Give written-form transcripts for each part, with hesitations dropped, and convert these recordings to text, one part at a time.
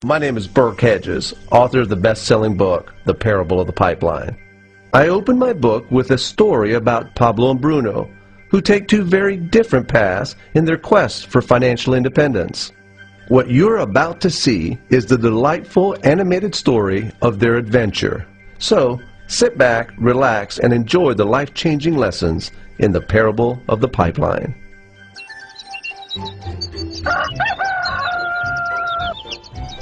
My name is Burke Hedges, author of the best-selling book, The Parable of the Pipeline. I open my book with a story about Pablo and Bruno, who take two very different paths in their quest for financial independence. What you're about to see is the delightful animated story of their adventure. So, sit back, relax, and enjoy the life-changing lessons in The Parable of the Pipeline.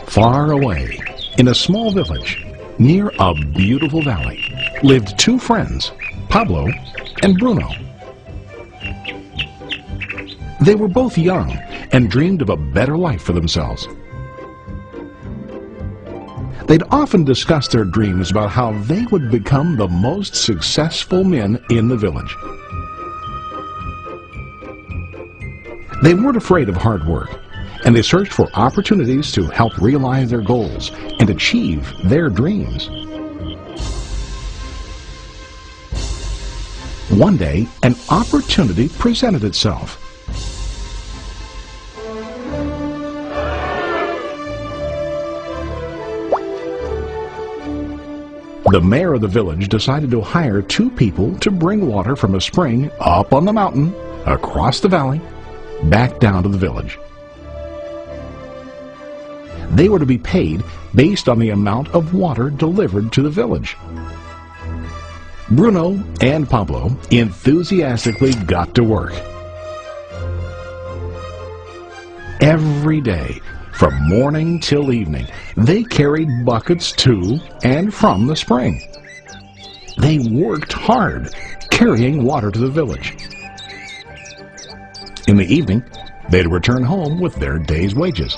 Far away, in a small village, near a beautiful valley, lived two friends, Pablo and Bruno. They were both young and dreamed of a better life for themselves. They'd often discuss their dreams about how they would become the most successful men in the village. They weren't afraid of hard work, and they searched for opportunities to help realize their goals and achieve their dreams. One day, an opportunity presented itself. The mayor of the village decided to hire two people to bring water from a spring up on the mountain, across the valley, back down to the village. They were to be paid based on the amount of water delivered to the village. Bruno and Pablo enthusiastically got to work. Every day, from morning till evening, they carried buckets to and from the spring. They worked hard, carrying water to the village. In the evening, they'd return home with their day's wages.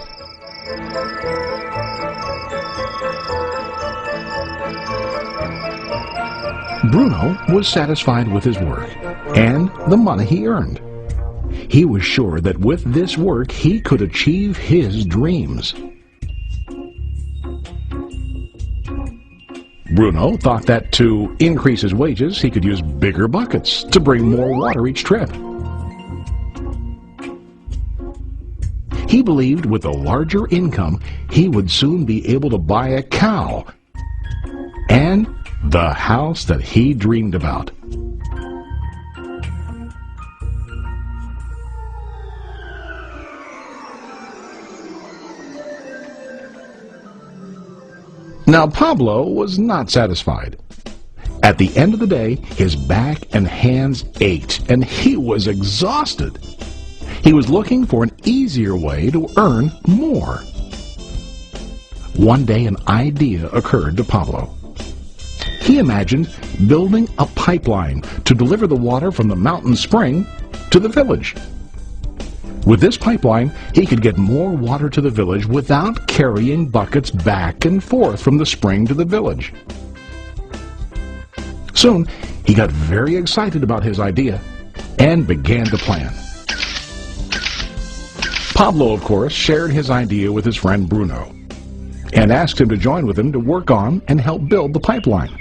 Bruno was satisfied with his work and the money he earned. He was sure that with this work he could achieve his dreams. Bruno thought that to increase his wages he could use bigger buckets to bring more water each trip. He believed with a larger income he would soon be able to buy a cow and the house that he dreamed about. Now Pablo was not satisfied. At the end of the day, his back and hands ached, and he was exhausted. He was looking for an easier way to earn more. One day an idea occurred to Pablo. He imagined building a pipeline to deliver the water from the mountain spring to the village. With this pipeline, he could get more water to the village without carrying buckets back and forth from the spring to the village. Soon, he got very excited about his idea and began to plan. Pablo, of course, shared his idea with his friend Bruno and asked him to join with him to work on and help build the pipeline.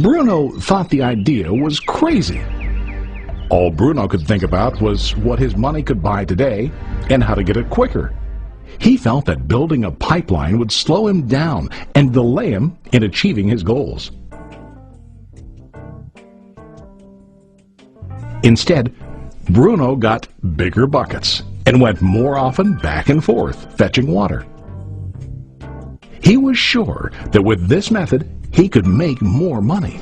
Bruno thought the idea was crazy. All Bruno could think about was what his money could buy today and how to get it quicker. He felt that building a pipeline would slow him down and delay him in achieving his goals. Instead, Bruno got bigger buckets and went more often back and forth, fetching water. He was sure that with this method, he could make more money.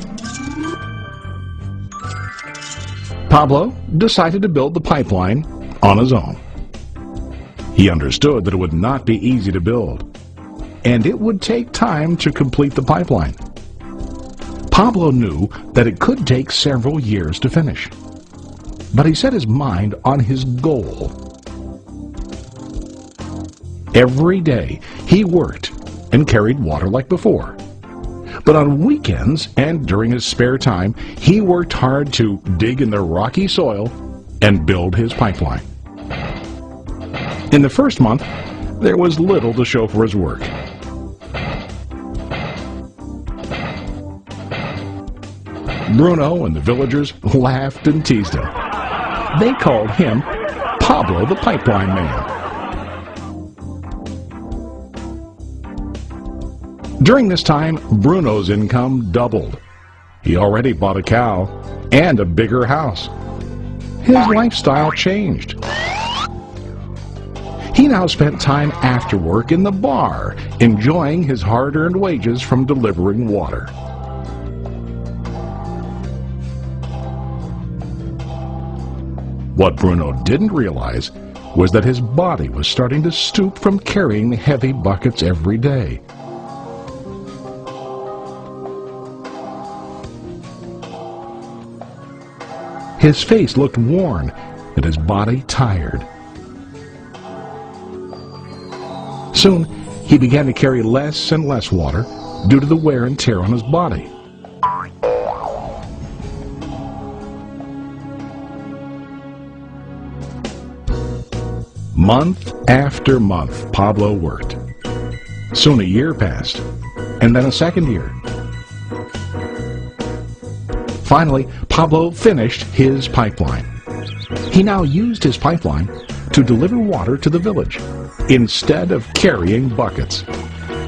Pablo decided to build the pipeline on his own. He understood that it would not be easy to build, and it would take time to complete the pipeline. Pablo knew that it could take several years to finish, but he set his mind on his goal. Every day he worked and carried water like before. But on weekends and during his spare time, he worked hard to dig in the rocky soil and build his pipeline. In the first month, there was little to show for his work. Bruno and the villagers laughed and teased him. They called him Pablo the Pipeline Man. During this time, Bruno's income doubled. He already bought a cow and a bigger house. His lifestyle changed. He now spent time after work in the bar, enjoying his hard-earned wages from delivering water. What Bruno didn't realize was that his body was starting to stoop from carrying the heavy buckets every day. His face looked worn and his body tired. Soon, he began to carry less and less water due to the wear and tear on his body. Month after month, Pablo worked. Soon a year passed, and then a second year. Finally, Pablo finished his pipeline. He now used his pipeline to deliver water to the village instead of carrying buckets.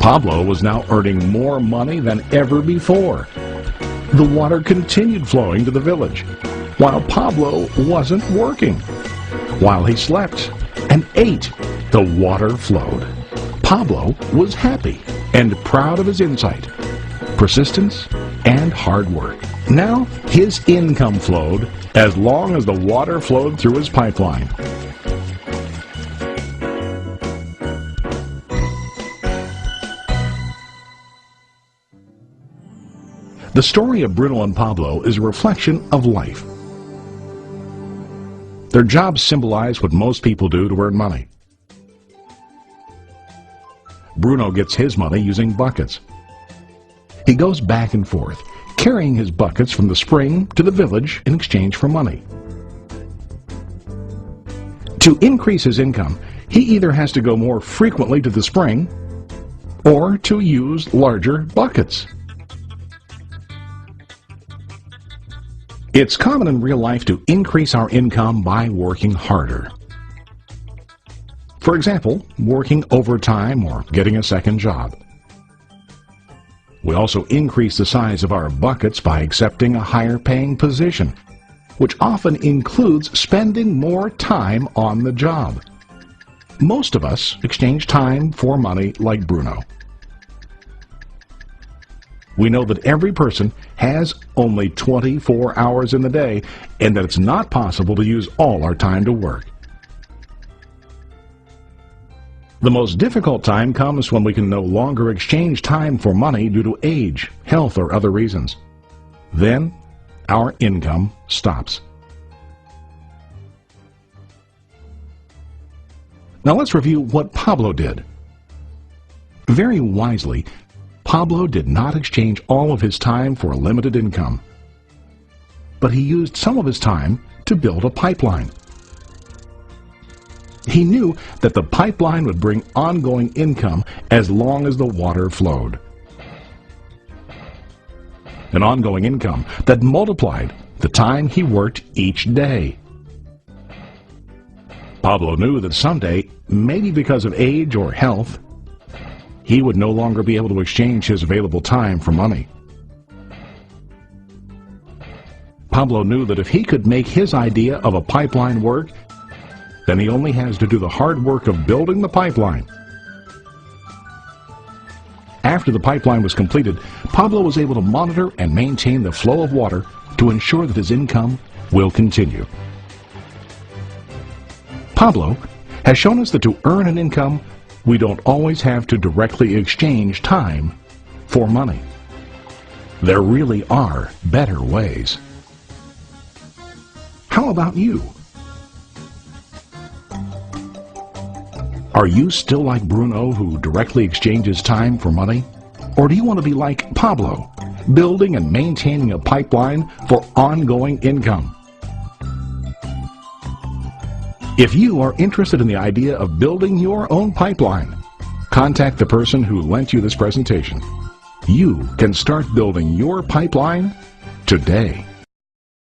Pablo was now earning more money than ever before. The water continued flowing to the village, while Pablo wasn't working. While he slept and ate, the water flowed. Pablo was happy and proud of his insight, persistence, and hard work. Now his income flowed as long as the water flowed through his pipeline. The story of Bruno and Pablo is a reflection of life. Their jobs symbolize what most people do to earn money. Bruno gets his money using buckets. He goes back and forth, carrying his buckets from the spring to the village in exchange for money. To increase his income, he either has to go more frequently to the spring or to use larger buckets. It's common in real life to increase our income by working harder. For example, working overtime or getting a second job. We also increase the size of our buckets by accepting a higher paying position, which often includes spending more time on the job. Most of us exchange time for money like Bruno. We know that every person has only 24 hours in the day and that it's not possible to use all our time to work. The most difficult time comes when we can no longer exchange time for money due to age, health, or other reasons. Then, our income stops. Now let's review what Pablo did. Very wisely, Pablo did not exchange all of his time for a limited income, but he used some of his time to build a pipeline. He knew that the pipeline would bring ongoing income as long as the water flowed. An ongoing income that multiplied the time he worked each day. Pablo knew that someday, maybe because of age or health, he would no longer be able to exchange his available time for money. Pablo knew that if he could make his idea of a pipeline work, then he only has to do the hard work of building the pipeline. After the pipeline was completed, Pablo was able to monitor and maintain the flow of water to ensure that his income will continue. Pablo has shown us that to earn an income, we don't always have to directly exchange time for money. There really are better ways. How about you? Are you still like Bruno, who directly exchanges time for money? Or do you want to be like Pablo, building and maintaining a pipeline for ongoing income? If you are interested in the idea of building your own pipeline, contact the person who lent you this presentation. You can start building your pipeline today.